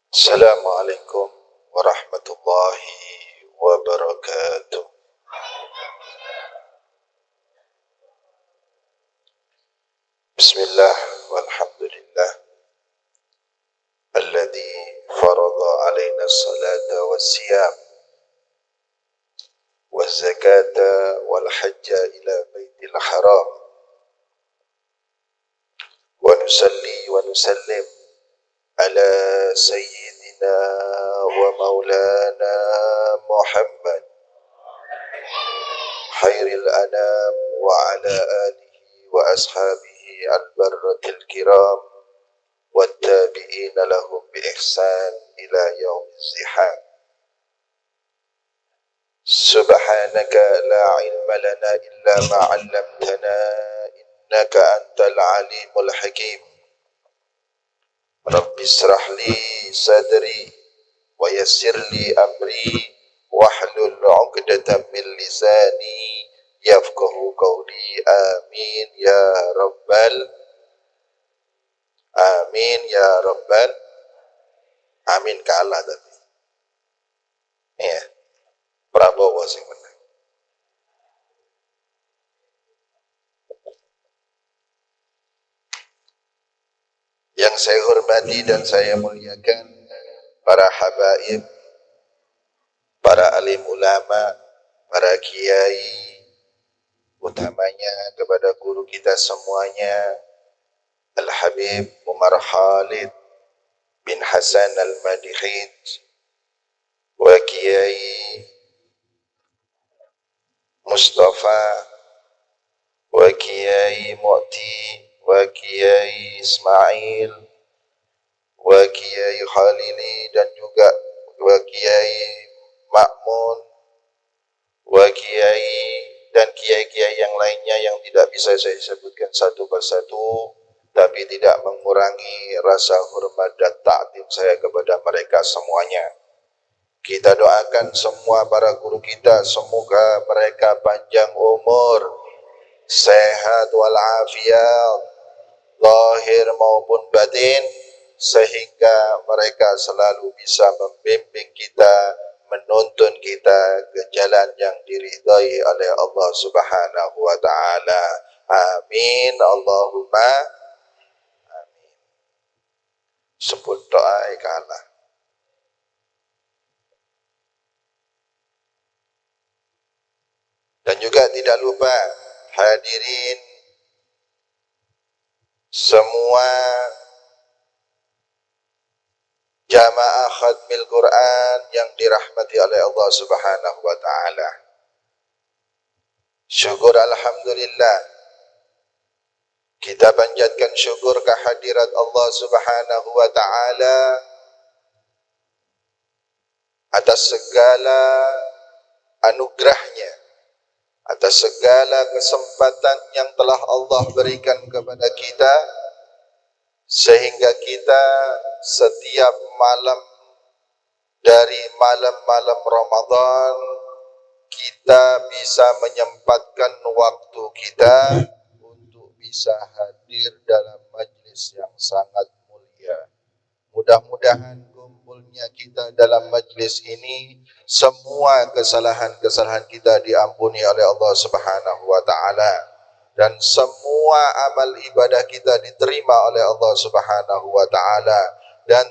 Assalamualaikum warahmatullahi wabarakatuh. Bismillah walhamdulillah alladzi farada alaina as-salata was-siyam waz-zakata wal-hajja ila baitil haram wa nusalli wa nusallim ala sayyidina wa maulana Muhammad khairil anam wa ala alihi wa ashabihi al-barratil kiram والتابعين لهم بإحسان إلى يوم الزحام. سبحانك لا علم لنا إلا ما علمتنا إنك أنت العليم الحكيم. رب اشرح لي صدري ويسر لي أمري واحلل عقدة من لساني يفقه قولي آمين يا رب Amin ya Rabbal Amin ke Allah tadi. Ya, Prabowo sing menang. Yang saya hormati dan saya muliakan para habaib, para alim ulama, para kiai, utamanya kepada guru kita semuanya, Al-Habib Umar Khalid bin Hasan Al-Madihid, wa Kiai Mustafa, wa Kiai Mu'ti, wa Kiai Ismail, wa Kiai Khalili, dan juga wa Kiai Ma'mun, wa Kiai dan kiai-kiai yang lainnya yang tidak bisa saya sebutkan satu persatu, tapi tidak mengurangi rasa hormat dan ta'zim saya kepada mereka semuanya. Kita doakan semua para guru kita, semoga mereka panjang umur, sehat walafiat, zahir maupun batin, sehingga mereka selalu bisa membimbing kita, menuntun kita ke jalan yang diridhai oleh Allah Subhanahu wa taala. Amin Allahumma amin. Sebut doa kalah. Dan juga tidak lupa hadirin semua jamaah khatmil Quran yang dirahmati oleh Allah Subhanahu wa taala. Syukur alhamdulillah, kita panjatkan syukur kehadirat Allah Subhanahu wa taala atas segala anugerahnya, atas segala kesempatan yang telah Allah berikan kepada kita, sehingga kita setiap malam dari malam-malam Ramadan kita bisa menyempatkan waktu kita untuk bisa hadir dalam majlis yang sangat mulia. Mudah-mudahan kumpulnya kita dalam majlis ini, semua kesalahan-kesalahan kita diampuni oleh Allah Subhanahu wa taala, dan semua amal ibadah kita diterima oleh Allah Subhanahu wa taala, dan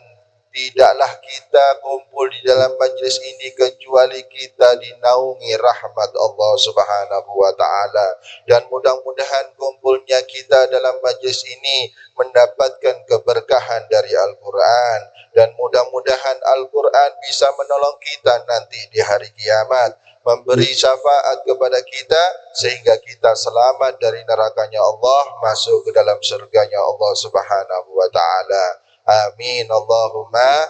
tidaklah kita kumpul di dalam majlis ini kecuali kita dinaungi rahmat Allah Subhanahu wa taala. Dan mudah-mudahan kumpulnya kita dalam majlis ini mendapatkan keberkahan dari Al-Quran, dan mudah-mudahan Al-Quran bisa menolong kita nanti di hari kiamat, memberi syafaat kepada kita sehingga kita selamat dari nerakanya Allah, masuk ke dalam surganya Allah Subhanahu wa taala. Amin Allahumma.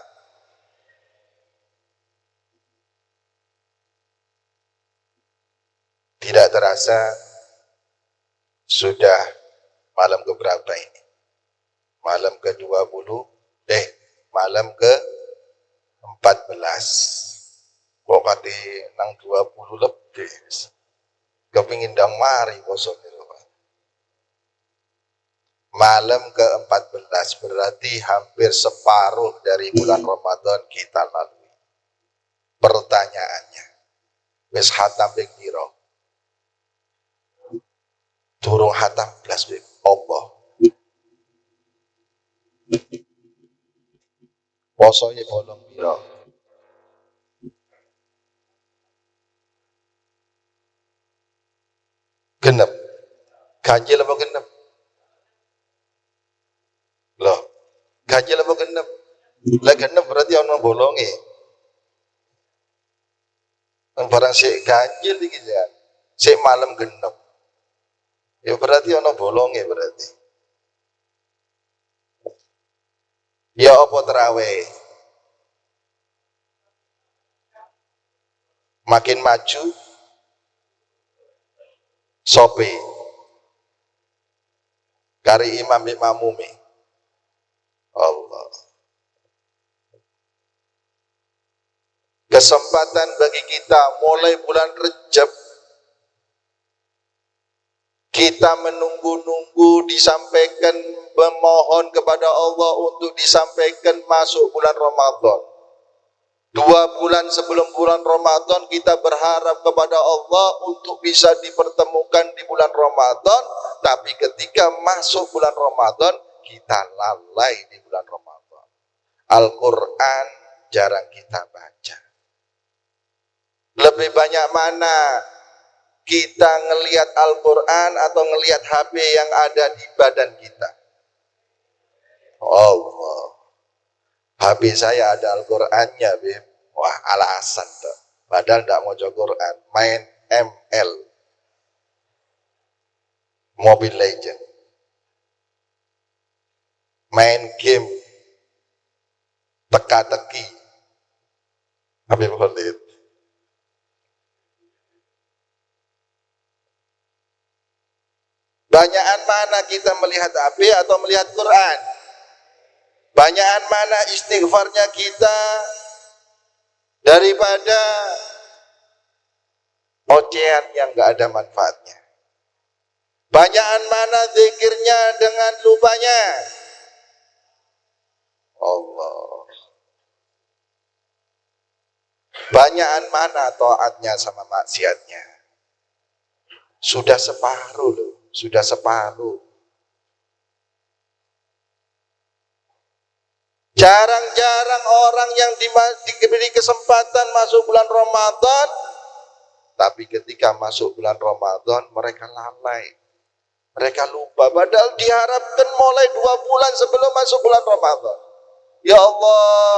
Tidak terasa sudah malam keberapa ini? Malam ke-20, malam ke-14. Kok kate nang 20 lebih. Kepingin ndang mari poso niku. Malam ke-14 berarti hampir separuh dari bulan Ramadan kita lalui. Pertanyaannya, wis hatam ping pira? Durung hatam blas ping apa? Posoe bolong pira? Genep. Ganjil apa genep? Loh, ganjil apa genep? Lah genep berarti ana bolonge. Barang sik ganjil iki ya. Sik malam genep. Ya berarti ana bolonge berarti. Ya apa terawih? Makin maju sope kari imam makmume. Allah. Kesempatan bagi kita mulai bulan Rejab, kita menunggu-nunggu disampaikan, memohon kepada Allah untuk disampaikan masuk bulan Ramadan. 2 bulan sebelum bulan Ramadan kita berharap kepada Allah untuk bisa dipertemukan di bulan Ramadan, tapi ketika masuk bulan Ramadan kita lalai di bulan Ramadan. Al-Quran jarang kita baca. Lebih banyak mana kita ngelihat Al-Quran atau ngelihat HP yang ada di badan kita? Allah. HP saya ada Al-Qurannya, Beb. Wah, alasan tuh. Padahal tidak mau Quran, main ML, Mobile Legend, main game, teka-teki. Habib Khalid. Banyakan mana kita melihat HP atau melihat Quran? Banyakan mana istighfarnya kita daripada ocehan yang gak ada manfaatnya? Banyakan mana zikirnya dengan lupanya? Allah. Banyakan mana taatnya sama maksiatnya? Sudah separuh loh, sudah separuh. Jarang-jarang orang yang diberi kesempatan masuk bulan Ramadan, tapi ketika masuk bulan Ramadan mereka lalai, mereka lupa. Padahal diharapkan mulai 2 bulan sebelum masuk bulan Ramadan. Ya Allah,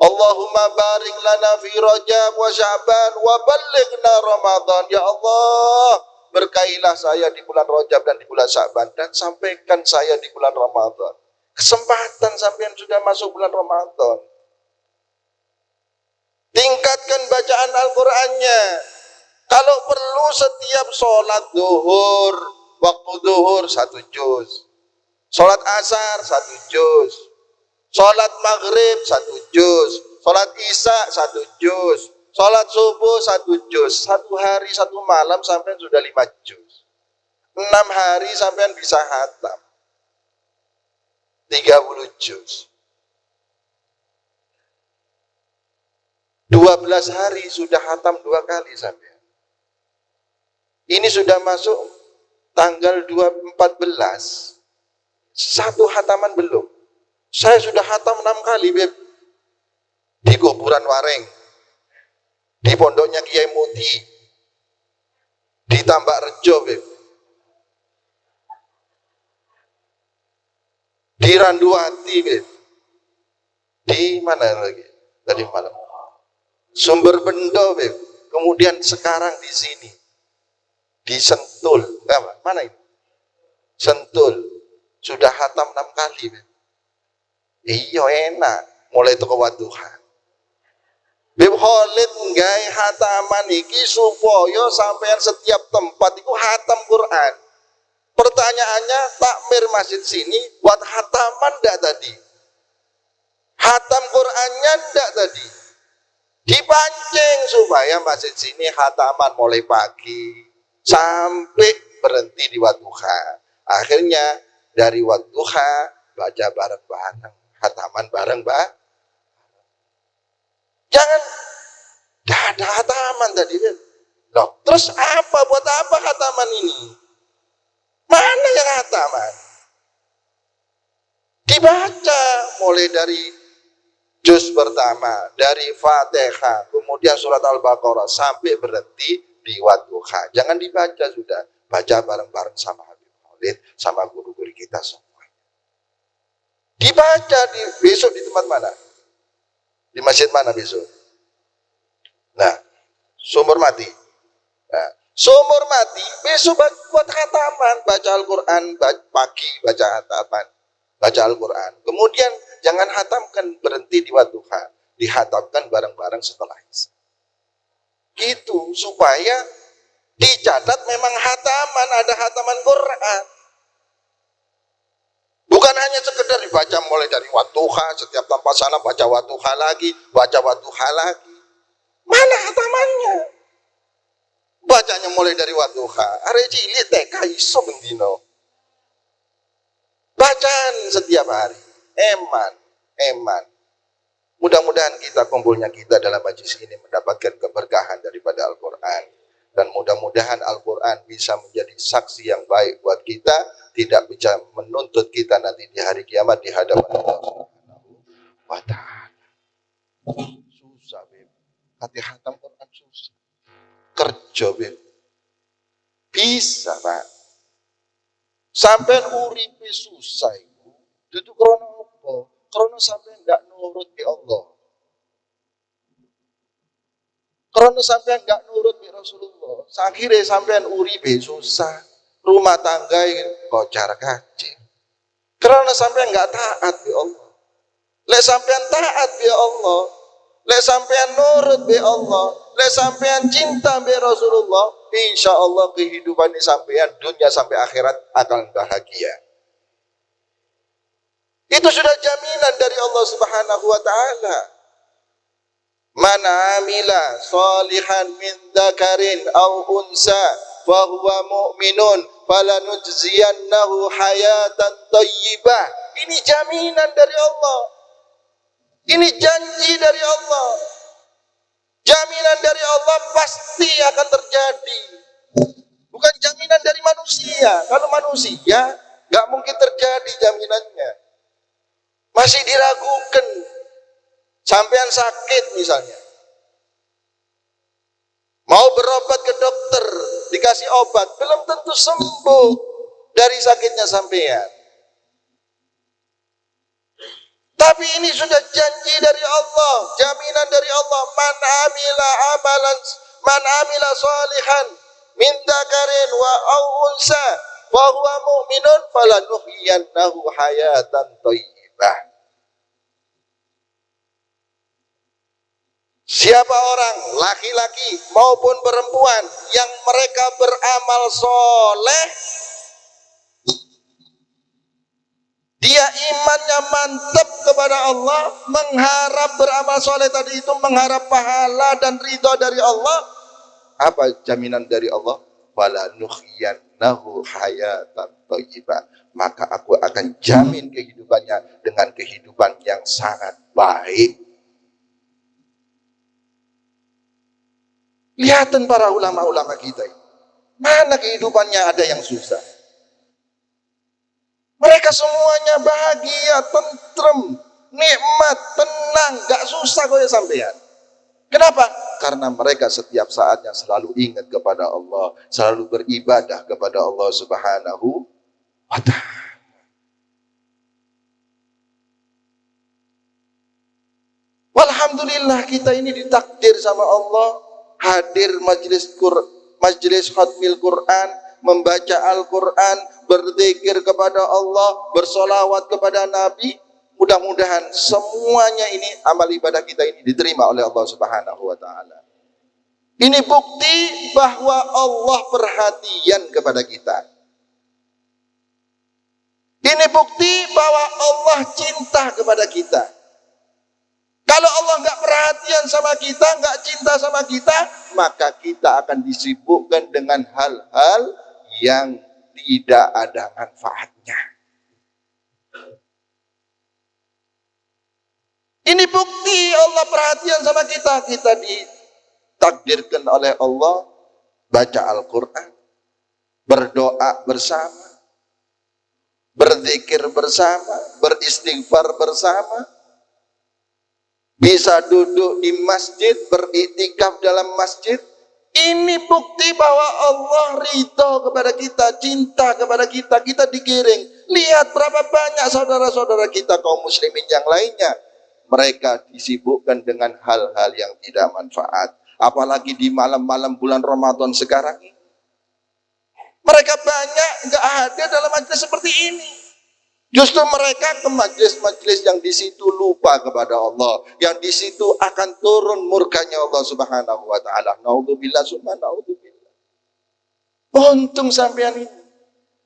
Allahumma barik lana fi Rajab wa Sya'ban wa ballighna Ramadan. Ya Allah, berkailah saya di bulan Rajab dan di bulan Sya'ban, dan sampaikan saya di bulan Ramadan. Kesempatan sampean sudah masuk bulan Ramadan. Tingkatkan bacaan Al-Qur'annya. Kalau perlu setiap sholat zuhur, waktu zuhur 1 juz. Sholat asar 1 juz. Sholat maghrib 1 juz. Sholat isya 1 juz. Sholat subuh 1 juz. 1 hari 1 malam sampean sudah 5 juz. 6 hari sampean bisa khatam 30 juz. 12 hari sudah khatam 2 kali sampean. Ini sudah masuk tanggal 14. 1 khataman belum. Saya sudah khatam 6 kali, Beb. Di kuburan Wareng, di pondoknya Kiai Muti, di Tambak Rejo, Beb, di Randuati, Beb. Di mana lagi? Tadi malam. Sumber Bendo, Beb. Kemudian sekarang di sini. Di Sentul. Mana ini? Sentul. Sudah khatam 6 kali, Beb. Iya enak. Mulai itu kewaduhan. Beb Khalid nggawe khataman iki supaya sampean setiap tempat itu khatam Quran. Pertanyaannya, takmir masjid sini buat khataman ndak tadi? Khatam Qurannya ndak tadi? Dipancing supaya masjid sini khataman mulai pagi sampai berhenti di wadduha. Akhirnya dari wadduha baca bareng-bareng, hataman bareng, Mbak. Jangan dah ada hataman tadi. Loh, terus apa? Buat apa hataman ini? Mana yang hataman? Dibaca mulai dari juz pertama, dari Fatihah, kemudian surat Al-Baqarah sampai berhenti di wadduha. Jangan dibaca sudah, baca bareng-bareng sama Habib Maulid, sama guru-guru kita semua. Dibaca besok di tempat mana? Di masjid mana besok? Nah, Sumur Mati. Nah, Sumur Mati besok buat hataman, baca Al-Quran, pagi baca hataman, baca Al-Quran. Kemudian jangan hatamkan berhenti di wadduha, dihatamkan bareng-bareng setelah isya. Gitu supaya dicatat memang hataman, ada hataman Quran. Bukan hanya sekedar dibaca mulai dari wadduha, setiap tanpa salam baca wadduha lagi, baca wadduha lagi. Mana hatamannya? Bacanya mulai dari wadduha. Arek cilik TK iso bendino. Bacaan setiap hari. Eman. Mudah-mudahan kumpulnya kita dalam majlis ini mendapatkan keberkahan daripada Al-Quran. Dan mudah-mudahan Al-Quran bisa menjadi saksi yang baik buat kita, tidak bisa menuntut kita nanti di hari kiamat di hadapan Allah Subhanahu wa ta'ala. Susah, Beb. Hati hatam Quran susah. Kerja, Beb. Bisa, Pak. Sampai uripe susah itu. Itu krono apa? Krono sampai enggak nurut di Allah. Krono sampai enggak nurut di Rasulullah. Akhirnya sampai uripe susah. Rumah tangga kocar kacir. Krono sampai enggak taat di Allah. Lek sampean taat di Allah, lek sampean nurut di Allah, lek sampean cinta di Rasulullah, insya Allah kehidupan ini sampean dunia sampai akhirat akan bahagia. Itu sudah jaminan dari Allah Subhanahu wa ta'ala. Man amila salihan min dzakarin aw unsa fa huwa mu'minun falanujziyannahu hayatan thayyibah. Ini jaminan dari Allah. Ini janji dari Allah. Jaminan dari Allah pasti akan terjadi. Bukan jaminan dari manusia. Kalau manusia nggak mungkin terjadi jaminannya. Masih diragukan. Sampean sakit misalnya. Mau berobat ke dokter, dikasih obat, belum tentu sembuh dari sakitnya sampean. Tapi ini sudah janji dari Allah, jaminan dari Allah. Man amila salihan min dzakarin wa aw unsa fa huwa mu'minun falanuhyiyannahu hayatan thayyibah. Siapa orang, laki-laki maupun perempuan yang mereka beramal soleh, dia imannya mantap kepada Allah, mengharap beramal soleh tadi itu, mengharap pahala dan ridho dari Allah. Apa jaminan dari Allah? Walanuhyiyannahu hayatan thayyibah. Maka aku akan jamin kehidupannya dengan kehidupan yang sangat baik. Lihatan para ulama-ulama kita ini. Mana kehidupannya ada yang susah? Mereka semuanya bahagia, tentrem, nikmat, tenang, gak susah kau ya sampean. Kenapa? Karena mereka setiap saatnya selalu ingat kepada Allah, selalu beribadah kepada Allah Subhanahu wa ta'ala. Walhamdulillah kita ini ditakdir sama Allah hadir majlis khatmil Quran, membaca Al-Quran, berzikir kepada Allah, bersolawat kepada Nabi. Mudah-mudahan semuanya ini amal ibadah kita ini diterima oleh Allah Subhanahu wa ta'ala. Ini bukti bahwa Allah perhatian kepada kita. Ini bukti bahwa Allah cinta kepada kita. Kalau Allah nggak perhatian sama kita, nggak cinta sama kita, maka kita akan disibukkan dengan hal-hal yang tidak ada manfaatnya. Ini bukti Allah perhatian sama kita. Kita ditakdirkan oleh Allah baca Al-Quran, berdoa bersama, berzikir bersama, beristighfar bersama, bisa duduk di masjid, beriktikaf dalam masjid. Ini bukti bahwa Allah ridho kepada kita, cinta kepada kita. Kita digiring. Lihat berapa banyak saudara-saudara kita kaum muslimin yang lainnya, mereka disibukkan dengan hal-hal yang tidak manfaat. Apalagi di malam-malam bulan Ramadan sekarang ini. Mereka banyak nggak hadir dalam majelis seperti ini. Justru mereka ke majelis-majelis yang di situ lupa kepada Allah, yang di situ akan turun murkanya Allah Subhanahu wa taala. Naudzubillah summa naudzubillah. Untung sampean ini.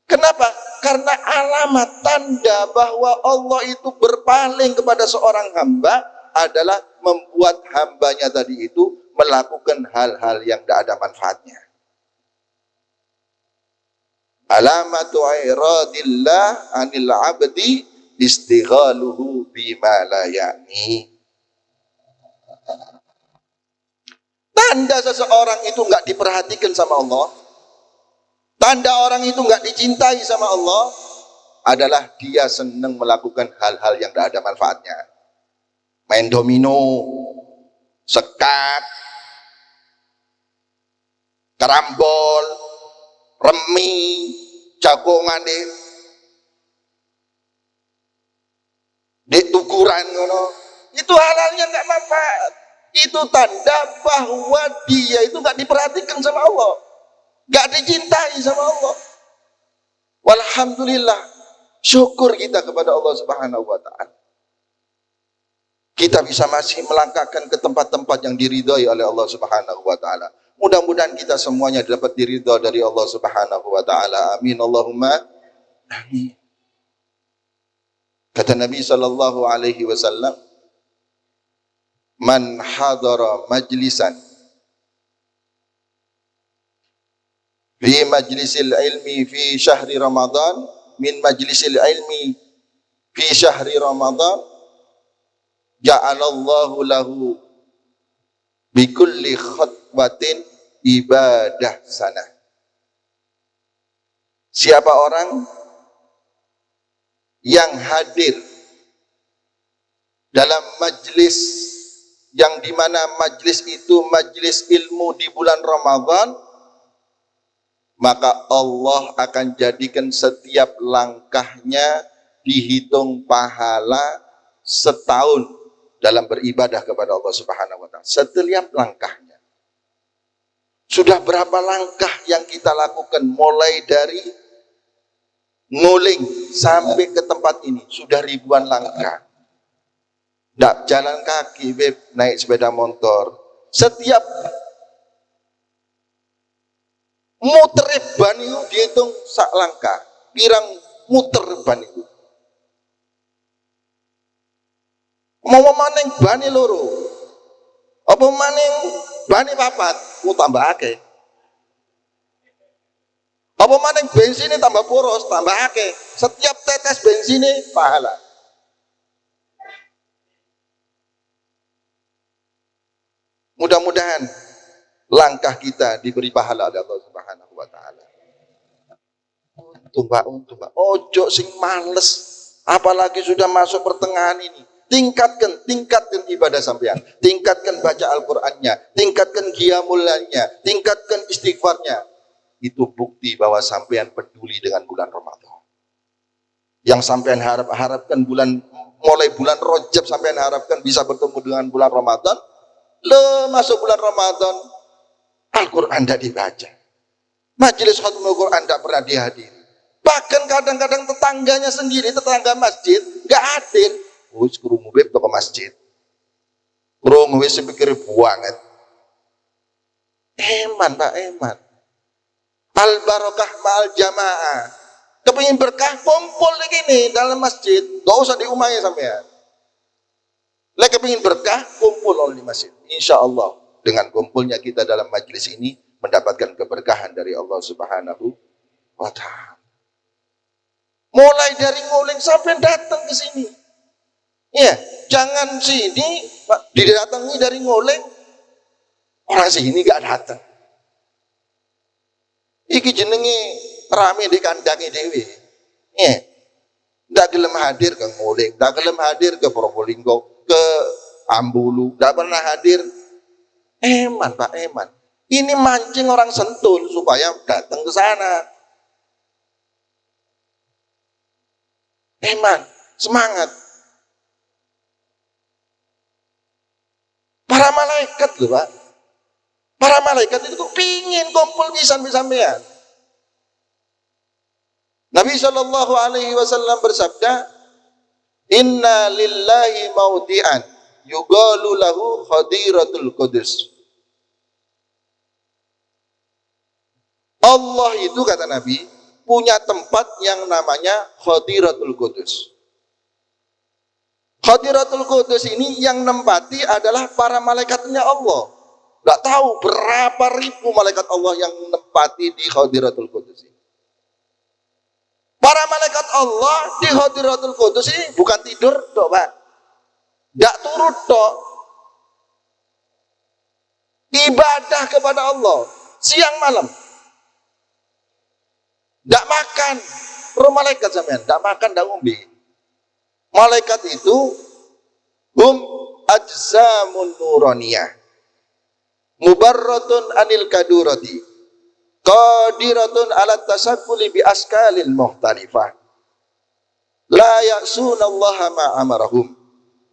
Kenapa? Karena alamat tanda bahwa Allah itu berpaling kepada seorang hamba adalah membuat hambanya tadi itu melakukan hal-hal yang tidak ada manfaatnya. Alamatu iradillah anil abdi istighaluhu bima la ya'ni. Tanda seseorang itu enggak diperhatikan sama Allah, tanda orang itu enggak dicintai sama Allah adalah dia senang melakukan hal-hal yang tidak ada manfaatnya. Main domino, sekat, karambol, remi, jagongan di tukuran ngono. Itu hal-halnya enggak manfaat. Itu tanda bahwa dia itu enggak diperhatikan sama Allah, enggak dicintai sama Allah. Walhamdulillah, syukur kita kepada Allah Subhanahu wa taala. Kita bisa masih melangkahkan ke tempat-tempat yang diridhai oleh Allah Subhanahu wa taala. Mudah-mudahan kita semuanya dapat diridha dari Allah Subhanahu wa taala. Amin Allahumma amin. Kata Nabi sallallahu alaihi wasallam, "Man hadara majlisan fi majlisil ilmi fi syahri Ramadan min majlisil ilmi fi syahri Ramadan ja'alallahu lahu bi kulli khutbatin ibadah sana." Siapa orang yang hadir dalam majlis yang dimana majlis itu majlis ilmu di bulan Ramadan, maka Allah akan jadikan setiap langkahnya dihitung pahala setahun dalam beribadah kepada Allah Subhanahu wa taala. Setiap langkahnya. Sudah berapa langkah yang kita lakukan mulai dari nguling sampai ke tempat ini? Sudah ribuan langkah. Nggak jalan kaki, naik sepeda motor. Setiap muter ban itu dihitung sak langkah. Pirang muter ban itu. Mau maning bani loro, apa maning bani papat, tambah akeh. Apa maning bensinnya tambah boros, tambah akeh. Setiap tetes bensinnya pahala. Mudah-mudahan langkah kita diberi pahala oleh Allah Subhanahu wa taala. Untung Pak. Ojo sing males, apalagi sudah masuk pertengahan ini. Tingkatkan ibadah sampean, tingkatkan baca Al-Qur'annya, tingkatkan qiyamulnya, tingkatkan istighfarnya. Itu bukti bahwa sampean peduli dengan bulan Ramadan. Yang sampean harapkan mulai bulan Rajab sampean harapkan bisa bertemu dengan bulan Ramadan. Masuk bulan Ramadan, Al-Quran tidak dibaca, majelis khatmul Quran tidak pernah dihadiri. Bahkan kadang-kadang tetangganya sendiri, tetangga masjid nggak hadir. Wis krungu beb toko masjid. Krungu wis pikir banget. Eman Pak, eman. Al barokah ma'al jamaah. Kepingin berkah kumpul begini dalam masjid, enggak usah di rumahnya sampean. Lagi kepingin berkah kumpul di masjid. Insya Allah dengan kumpulnya kita dalam majelis ini mendapatkan keberkahan dari Allah Subhanahu wa taala. Mulai dari nguling sampai datang ke sini. Ya, jangan sini didatangi dari ngoleng, orang sini gak datang. Iki jenenge rame di kandangi dewi. Ya, ndak gelem hadir ke ngoleng, ndak gelem hadir ke Probolinggo, ke Ambulu, ndak pernah hadir. Eman Pak, eman. Ini mancing orang Sentul supaya datang ke sana. Eman, semangat. Para malaikat loh Pak. Para malaikat itu pingin kumpul pisan-pisan. Nabi Shallallahu Alaihi Wasallam bersabda, Inna lillahi maudi'an yugalu lahu khadiratul qudus. Allah itu kata Nabi punya tempat yang namanya khadiratul qudus. Khadiratul Qudus ini yang nempati adalah para malaikatnya Allah. Gak tahu berapa ribu malaikat Allah yang nempati di Khadiratul Qudus ini. Para malaikat Allah di Khadiratul Qudus ini bukan tidur dok Pak. Gak turut dok. Ibadah kepada Allah siang malam. Gak makan. Roh malaikat sampean, gak makan, gak ngombe. Malaikat itu ajzamun nuraniyah mubarratun anil kadurati qadiratun ala tasakkuli bi askalil mukhtalifah la ya'suna Allah ma amarahum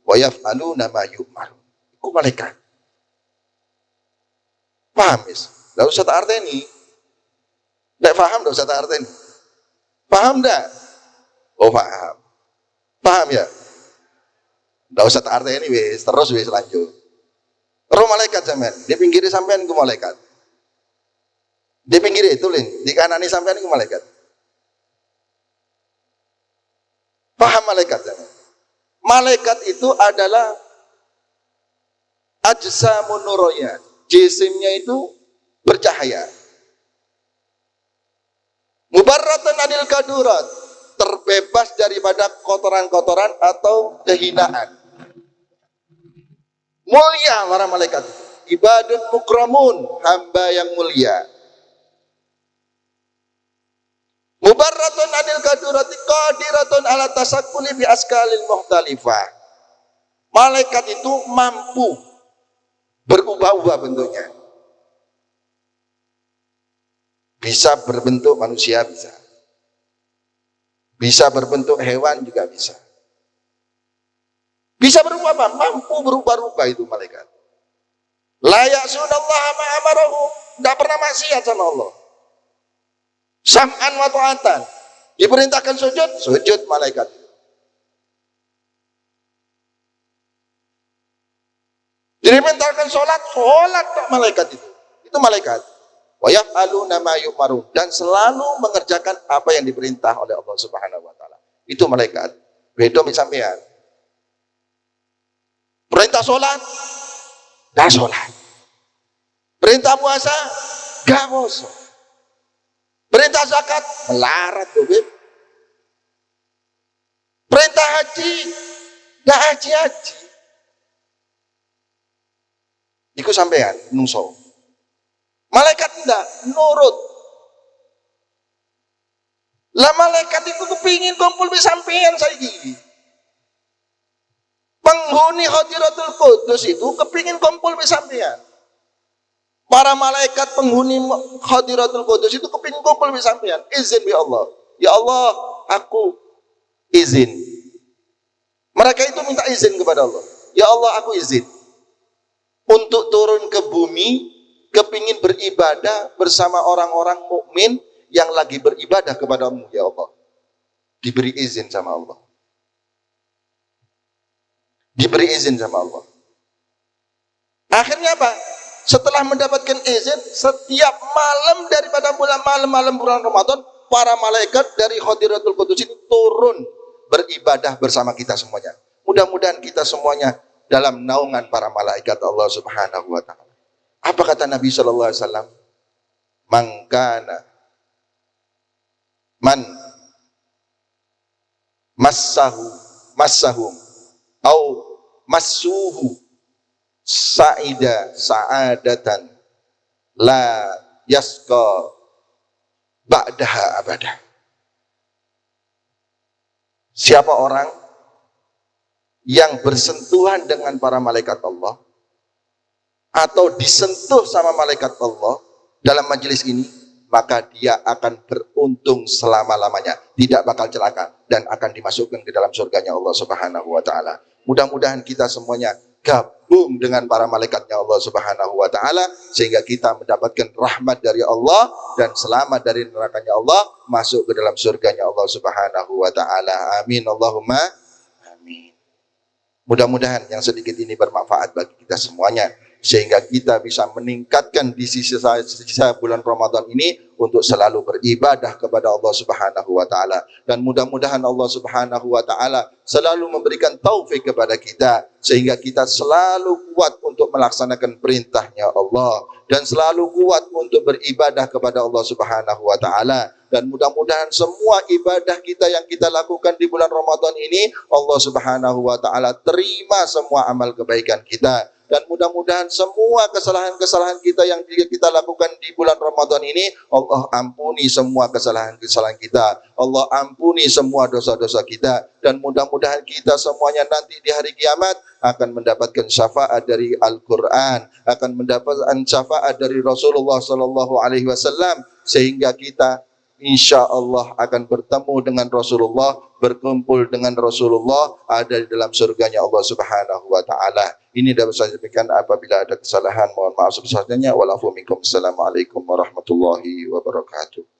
wa yaf'aluna ma yu'marun. Itu malaikat. Paham mis? Enggak usah tak arteni. Enggak paham, enggak usah tak arteni. Paham enggak? Oh paham. Paham ya? Nggak usah tak artinya wis, terus wis lanjut. Roh malaikat sampean, di pinggir sampean ku malaikat. Di pinggir itu lin, di kanani sampean ku malaikat. Paham malaikat sampean? Malaikat itu adalah ajsamun nuroya. Jisimnya itu bercahaya. Mubarratan anil kadurat, terbebas daripada kotoran-kotoran atau kehinaan. Mulia para malaikat. Ibadun mukramun, hamba yang mulia. Mubarratun anil kadurati qadiratun ala tasakkuli bi askalil mukhtalifah. Malaikat itu mampu berubah-ubah bentuknya. Bisa berbentuk manusia, bisa. Bisa berbentuk hewan juga bisa. Bisa berubah apa? Mampu berubah-ubah itu malaikat. La ya'sunallaha ma amarahu. Tidak pernah maksiat sama Allah. Sam'an wa ta'atan. Diperintahkan sujud, sujud malaikat. Diperintahkan sholat, sholat malaikat itu. Itu malaikat. Wa yaf'aluna ma yu'marun, dan selalu mengerjakan apa yang diperintah oleh Allah Subhanahu wa taala. Itu malaikat. Beda sampean. Perintah sholat, gak sholat. Perintah puasa, gak puasa. Perintah zakat, melarat tuh, Beb. Perintah haji, gak haji. Iku sampean nungso. Malaikat enggak, nurut. Lah malaikat itu kepingin kumpul di sampean saiki. Penghuni Khadiratul Qudus itu kepingin kumpul di sampean. Para malaikat penghuni Khadiratul Qudus itu kepingin kumpul di sampean. Izin bi Allah. Ya Allah, aku izin. Mereka itu minta izin kepada Allah. Ya Allah, aku izin untuk turun ke bumi, kepingin beribadah bersama orang-orang mukmin yang lagi beribadah kepadamu, ya Allah. Diberi izin sama Allah. Diberi izin sama Allah. Akhirnya apa? Setelah mendapatkan izin, setiap malam daripada malam bulan Ramadan, para malaikat dari Khadiratul Qudus ini turun beribadah bersama kita semuanya. Mudah-mudahan kita semuanya dalam naungan para malaikat Allah Subhanahu wa taala. Apa kata Nabi sallallahu alaihi wasallam? Man massahum au massuhu sa'ida sa'adatan la yasqa ba'daha abadah. Siapa orang yang bersentuhan dengan para malaikat Allah atau disentuh sama malaikat Allah dalam majelis ini, maka dia akan beruntung selama-lamanya, tidak bakal celaka dan akan dimasukkan ke dalam surganya Allah Subhanahu wa taala. Mudah-mudahan kita semuanya gabung dengan para malaikatnya Allah Subhanahu wa taala sehingga kita mendapatkan rahmat dari Allah dan selamat dari nerakanya Allah, masuk ke dalam surganya Allah Subhanahu wa taala. Amin Allahumma amin. Mudah-mudahan yang sedikit ini bermanfaat bagi kita semuanya sehingga kita bisa meningkatkan di sisa bulan Ramadan ini untuk selalu beribadah kepada Allah Subhanahu wa taala, dan mudah-mudahan Allah Subhanahu wa taala selalu memberikan taufik kepada kita sehingga kita selalu kuat untuk melaksanakan perintahnya Allah dan selalu kuat untuk beribadah kepada Allah Subhanahu wa taala. Dan mudah-mudahan semua ibadah kita yang kita lakukan di bulan Ramadan ini Allah Subhanahu wa taala terima semua amal kebaikan kita. Dan mudah-mudahan semua kesalahan-kesalahan kita yang kita lakukan di bulan Ramadan ini Allah ampuni semua kesalahan-kesalahan kita. Allah ampuni semua dosa-dosa kita. Dan mudah-mudahan kita semuanya nanti di hari kiamat akan mendapatkan syafaat dari Al-Quran, akan mendapatkan syafaat dari Rasulullah SAW, sehingga kita insya Allah akan bertemu dengan Rasulullah, berkumpul dengan Rasulullah, ada di dalam surganya Allah Subhanahu wa taala. Ini dapat saya sampaikan. Apabila ada kesalahan mohon maaf sebesar-besarnya. Walafu minkum. Assalamualaikum warahmatullahi wabarakatuh.